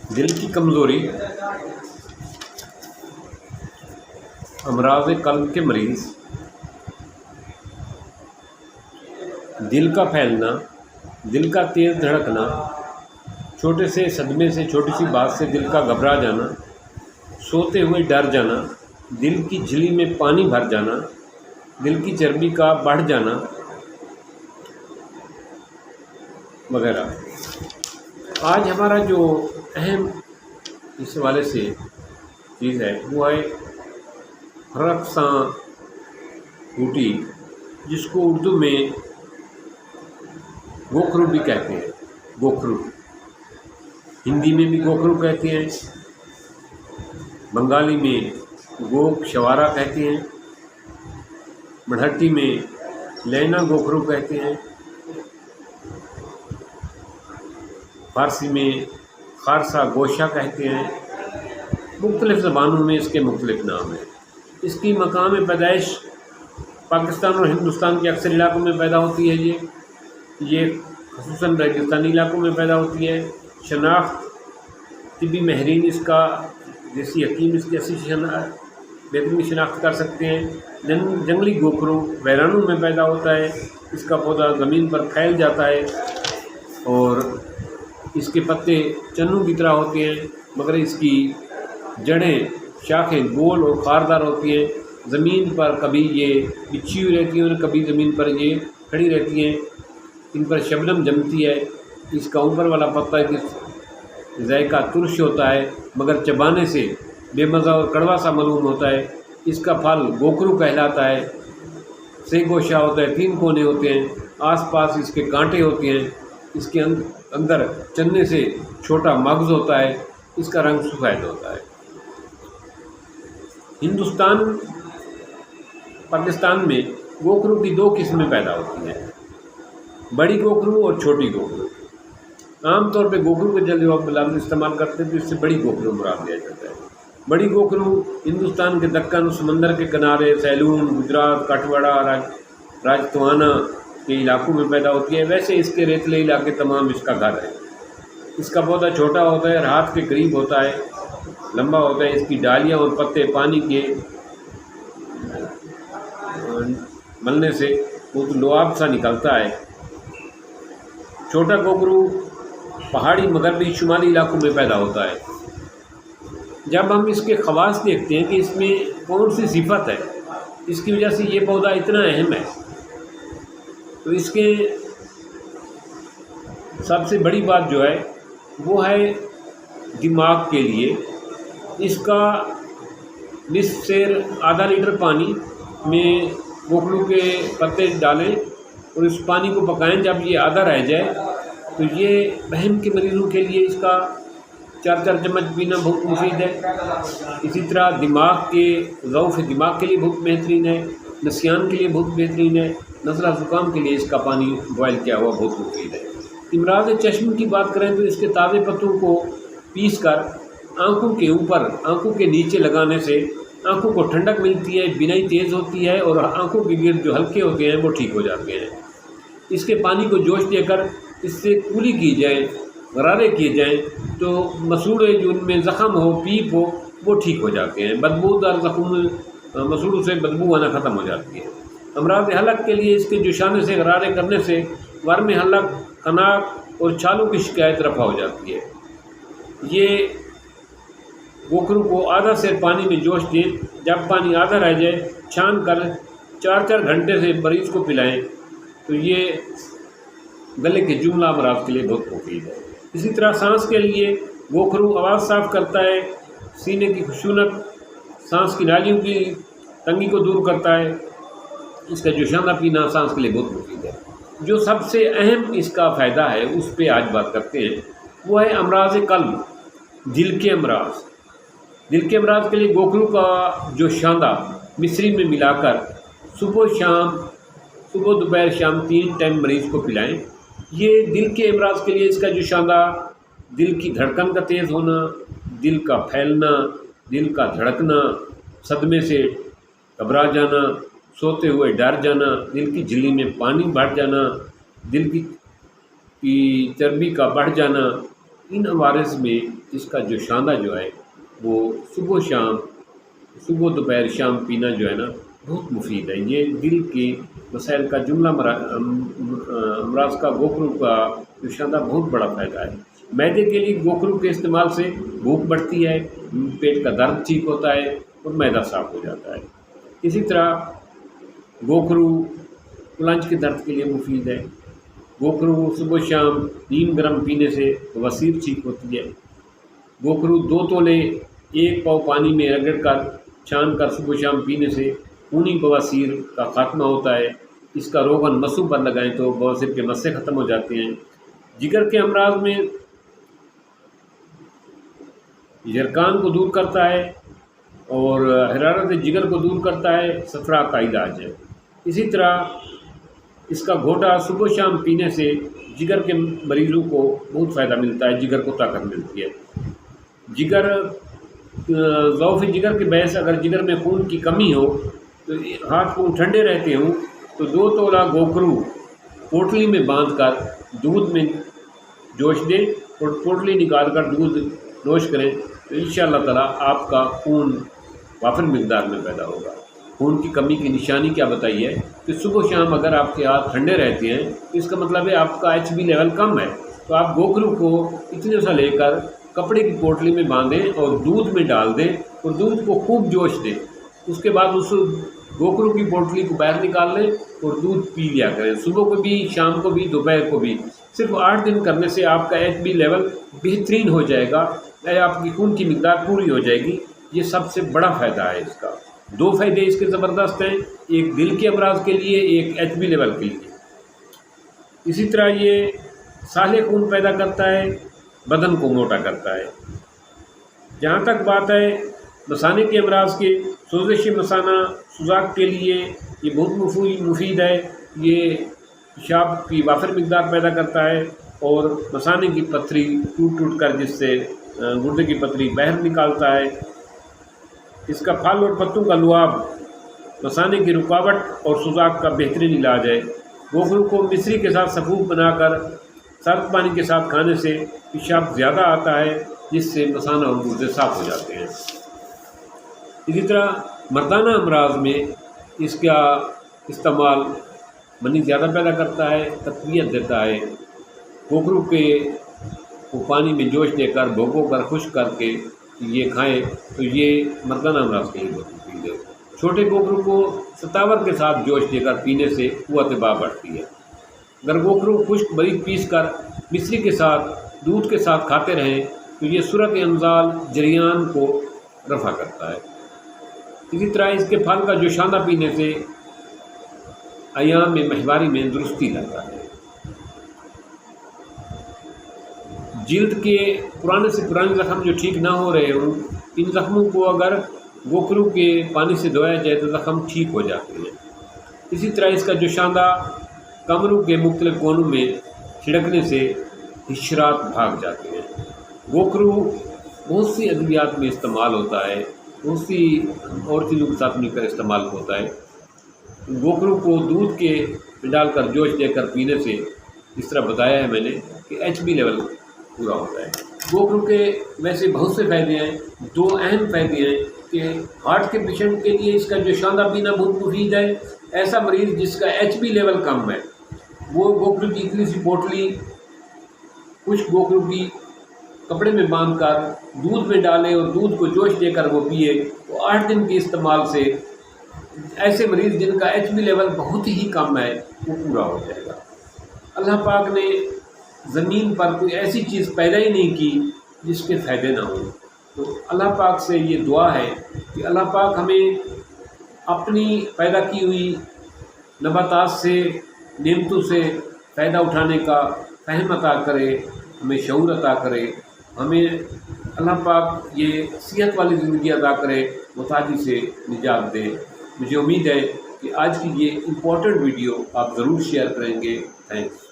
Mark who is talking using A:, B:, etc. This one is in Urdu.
A: دل کی کمزوری، امراض قلب کے مریض، دل کا پھیلنا، دل کا تیز دھڑکنا، چھوٹے سے صدمے سے، چھوٹی سی بات سے دل کا گھبرا جانا، سوتے ہوئے ڈر جانا، دل کی جھلی میں پانی بھر جانا، دل کی چربی کا بڑھ جانا وغیرہ۔ آج ہمارا جو اہم اس حوالے سے چیز ہے وہ ہے رقصاں بوٹی، جس کو اردو میں گوکھرو بھی کہتے ہیں۔ گوکھرو ہندی میں بھی گوکھرو کہتے ہیں، بنگالی میں گوک شوارا کہتے ہیں، مرہٹی میں لینا گوکھرو کہتے ہیں، فارسی میں خارسا گوشا کہتے ہیں۔ مختلف زبانوں میں اس کے مختلف نام ہیں۔ اس کی مقام پیدائش پاکستان اور ہندوستان کے اکثر علاقوں میں پیدا ہوتی ہے۔ یہ خصوصاً ریگستانی علاقوں میں پیدا ہوتی ہے۔ شناخت طبی ماہرین اس کا، دیسی حکیم اس کی اچھی بہترین شناخت کر سکتے ہیں۔ جنگلی گوکھرو ویرانوں میں پیدا ہوتا ہے۔ اس کا پودا زمین پر پھیل جاتا ہے اور اس کے پتے چنوں کی طرح ہوتے ہیں، مگر اس کی جڑیں، شاخیں گول اور خاردار ہوتی ہیں۔ زمین پر کبھی یہ بچھی ہوئی رہتی ہیں اور کبھی زمین پر یہ کھڑی رہتی ہیں۔ ان پر شبنم جمتی ہے۔ اس کا اوپر والا پتا کہ ذائقہ ترش ہوتا ہے، مگر چبانے سے بے مزہ اور کڑوا سا معلوم ہوتا ہے۔ اس کا پھل گوکھرو کہلاتا ہے۔ سے گوشا ہوتا ہے، 3 کونے ہوتے ہیں، آس پاس اس کے کانٹے ہوتے ہیں۔ اس کے اندر چنے سے چھوٹا مغز ہوتا ہے۔ اس کا رنگ سفید ہوتا ہے۔ ہندوستان پاکستان میں گوکھرو کی 2 قسمیں پیدا ہوتی ہیں، بڑی گوکھرو اور چھوٹی گوکھرو۔ عام طور پہ گوکھرو کے جب آپ لفظ استعمال کرتے ہیں تو اس سے بڑی گوکھرو مراد لیا جاتا ہے۔ بڑی گوکھرو ہندوستان کے دکن سمندر کے کنارے، سیلون، گجرات، کاٹھواڑا، راجتوانا کے علاقوں میں پیدا ہوتی ہے۔ ویسے اس کے ریتلے علاقے تمام اس کا گھر ہے۔ اس کا پودا چھوٹا ہوتا ہے اور ہاتھ کے قریب ہوتا ہے، لمبا ہوتا ہے۔ اس کی ڈالیاں اور پتے پانی کے ملنے سے بہت لعاب سا نکلتا ہے۔ چھوٹا گوکھرو پہاڑی مغربی شمالی علاقوں میں پیدا ہوتا ہے۔ جب ہم اس کے خواص دیکھتے ہیں کہ اس میں کون سی صفت ہے، اس کی وجہ سے یہ پودا اتنا اہم ہے، تو اس کے سب سے بڑی بات جو ہے وہ ہے دماغ کے لیے۔ اس کا نصف سیر آدھا لیٹر پانی میں گوکھرو کے پتے ڈالیں اور اس پانی کو پکائیں۔ جب یہ آدھا رہ جائے تو یہ وہم کے مریضوں کے لیے اس کا 4 چمچ پینا بہت مفید ہے۔ اسی طرح دماغ کے ضعف دماغ کے لیے بہت بہترین ہے، نسیان کے لیے بہت بہترین ہے، نزلہ زکام کے لیے اس کا پانی بوائل کیا ہوا بہت مفید ہے۔ امراض چشم کی بات کریں تو اس کے تازے پتوں کو پیس کر آنکھوں کے اوپر، آنکھوں کے نیچے لگانے سے آنکھوں کو ٹھنڈک ملتی ہے، بینائی تیز ہوتی ہے اور آنکھوں کے گرد جو ہلکے ہوتے ہیں وہ ٹھیک ہو جاتے ہیں۔ اس کے پانی کو جوش دے کر اس سے کولی کی جائے، غرارے کیے جائیں تو مسوڑے جو ان میں زخم ہو، پیپ ہو، وہ ٹھیک ہو جاتے ہیں۔ بدبودار زخم مسوڑوں سے بدبو آنا ختم ہو جاتی ہے۔ امراض حلق کے لیے اس کے جوشانے سے غرارے کرنے سے ورم حلق، خناق اور چھالوں کی شکایت رفع ہو جاتی ہے۔ یہ گوکھرو کو آدھا سیر پانی میں جوش دیں، جب پانی آدھا رہ جائے چھان کر 4 گھنٹے سے مریض کو پلائیں تو یہ گلے کے جملہ امراض کے لیے بہت مفید ہے۔ اسی طرح سانس کے لیے گوکھرو آواز صاف کرتا ہے، سینے کی خشونت، سانس کی نالیوں کی تنگی کو دور کرتا ہے۔ اس کا جوشانہ پینا سانس کے لیے بہت مفید ہے۔ جو سب سے اہم اس کا فائدہ ہے اس پہ آج بات کرتے ہیں، وہ ہے امراض قلب، دل کے امراض۔ دل کے امراض کے لیے گوکھرو کا جوشاندہ مصری میں ملا کر صبح دوپہر شام 3 ٹائم مریض کو پلائیں۔ یہ دل کے امراض کے لیے اس کا جوشاندہ دل کی دھڑکن کا تیز ہونا، دل کا پھیلنا، دل کا دھڑکنا، صدمے سے گھبرا جانا، سوتے ہوئے ڈر جانا، دل کی جھلی میں پانی بھر جانا، دل کی چربی کا بڑھ جانا، ان عوارض میں اس کا جوشاندہ جو ہے وہ صبح دوپہر شام پینا جو ہے نا بہت مفید ہے۔ یہ دل کے مسائل کا جملہ امراض کا گوکھرو کا جوشاندہ بہت بڑا فائدہ ہے۔ معدے کے لیے گوکھرو کے استعمال سے بھوک بڑھتی ہے، پیٹ کا درد ٹھیک ہوتا ہے اور معدہ صاف ہو جاتا ہے۔ اسی طرح گوکھرو کلنچ کے درد کے لیے مفید ہے۔ گوکھرو صبح شام نیم گرم پینے سے بواسیر ٹھیک ہوتی ہے۔ گوکھرو 2 تولے 1 پاؤ پانی میں رگڑ کر چھان کر صبح شام پینے سے خونی بواسیر کا خاتمہ ہوتا ہے۔ اس کا روغن مسوں پر لگائیں تو بواسیر کے مسے ختم ہو جاتے ہیں۔ جگر کے امراض میں یرقان کو دور کرتا ہے اور حرارت جگر کو دور کرتا ہے، صفرا کا علاج ہے۔ اسی طرح اس کا گھوٹا صبح شام پینے سے جگر کے مریضوں کو بہت فائدہ ملتا ہے، جگر کو طاقت ملتی ہے۔ ضعف جگر کے باعث اگر جگر میں خون کی کمی ہو تو ہاتھ پاؤں ٹھنڈے رہتے ہوں تو 2 تولہ گوکھرو پوٹلی میں باندھ کر دودھ میں جوش دیں اور پوٹلی نکال کر دودھ نوش کریں تو انشاءاللہ تعالیٰ آپ کا خون وافر مقدار میں پیدا ہوگا۔ خون کی کمی کی نشانی کیا بتائی ہے کہ صبح شام اگر آپ کے ہاتھ ٹھنڈے رہتے ہیں اس کا مطلب ہے آپ کا HB لیول کم ہے، تو آپ گوکھرو کو اتنے سا لے کر کپڑے کی پوٹلی میں باندھیں اور دودھ میں ڈال دیں اور دودھ کو خوب جوش دیں۔ اس کے بعد اس گوکھرو کی پوٹلی کو باہر نکال لیں اور دودھ پی لیا کریں، صبح کو بھی، شام کو بھی، دوپہر کو بھی۔ صرف 8 دن کرنے سے آپ کا HB لیول بہترین ہو جائے گا، آپ کی خون کی مقدار پوری ہو جائے گی۔ یہ سب سے بڑا فائدہ ہے اس کا۔ 2 فائدے اس کے زبردست ہیں، ایک دل کے امراض کے لیے، ایک HB لیول کے لیے۔ اسی طرح یہ سالے خون پیدا کرتا ہے، بدن کو موٹا کرتا ہے۔ جہاں تک بات ہے مثانے کے امراض کے، سوزش مثانہ سوزاک کے لیے یہ بہت مفید ہے۔ یہ پیشاب کی وافر مقدار پیدا کرتا ہے اور مثانے کی پتھری ٹوٹ کر جس سے گردے کی پتھری باہر نکالتا ہے۔ اس کا پھل اور پتوں کا لعاب مثانے کی رکاوٹ اور سوزاک کا بہترین علاج ہے۔ گوکھرو کو مصری کے ساتھ سفوف بنا کر سرد پانی کے ساتھ کھانے سے پیشاب زیادہ آتا ہے، جس سے مثانہ اور گردے صاف ہو جاتے ہیں۔ اسی طرح مردانہ امراض میں اس کا استعمال منی زیادہ پیدا کرتا ہے، تقویت دیتا ہے۔ گوکھرو کو پانی میں جوش دے کر بھگو کر خشک کر کے یہ کھائیں تو یہ مردانہ امراض کے لیے بہت مفید ہے۔ چھوٹے گوکھرو کو ستاور کے ساتھ جوش دے کر پینے سے قوت باہ بڑھتی ہے۔ اگر گوکھرو خشک باریک پیس کر مصری کے ساتھ دودھ کے ساتھ کھاتے رہیں تو یہ صورت انزال جریان کو رفع کرتا ہے۔ اسی طرح اس کے پھل کا جوشاندہ پینے سے ایام میں ماہواری میں درستی لاتا ہے۔ جلد کے پرانے سے پرانے زخم جو ٹھیک نہ ہو رہے ہوں، ان زخموں کو اگر گوکھرو کے پانی سے دھویا جائے تو زخم ٹھیک ہو جاتے ہیں۔ اسی طرح اس کا جوشاندہ کمروں کے مختلف کونوں میں چھڑکنے سے حشرات بھاگ جاتے ہیں۔ گوکھرو بہت سی ادویات میں استعمال ہوتا ہے، بہت سی اور چیزوں کے ساتھ مل کر استعمال ہوتا ہے۔ گوکھرو کو دودھ کے ڈال کر جوش دے کر پینے سے اس طرح بتایا ہے میں نے کہ HB لیول پورا ہوتا ہے۔ گوکھرو کے ویسے بہت سے فائدے ہیں، 2 اہم فائدے ہیں کہ ہارٹ کے پیشنٹ کے لیے اس کا جوشاندہ پینا بہت مفید ہے۔ ایسا مریض جس کا HB لیول کم ہے وہ گوکھرو کی اتنی سی پوٹلی خشک گوکھرو کی کپڑے میں باندھ کر دودھ میں ڈالے اور دودھ کو جوش دے کر وہ پیے تو 8 دن کے استعمال سے ایسے مریض جن کا HB لیول بہت ہی کم ہے وہ پورا ہو جائے گا۔ اللہ پاک نے زمین پر کوئی ایسی چیز پیدا ہی نہیں کی جس کے فائدے نہ ہوں، تو اللہ پاک سے یہ دعا ہے کہ اللہ پاک ہمیں اپنی پیدا کی ہوئی نباتات سے، نعمتوں سے فائدہ اٹھانے کا فہم عطا کرے، ہمیں شعور عطا کرے، ہمیں اللہ پاک یہ صحت والی زندگی عطا کرے، محتاجی سے نجات دے۔ مجھے امید ہے کہ آج کی یہ امپورٹنٹ ویڈیو آپ ضرور شیئر کریں گے۔ تھینکس۔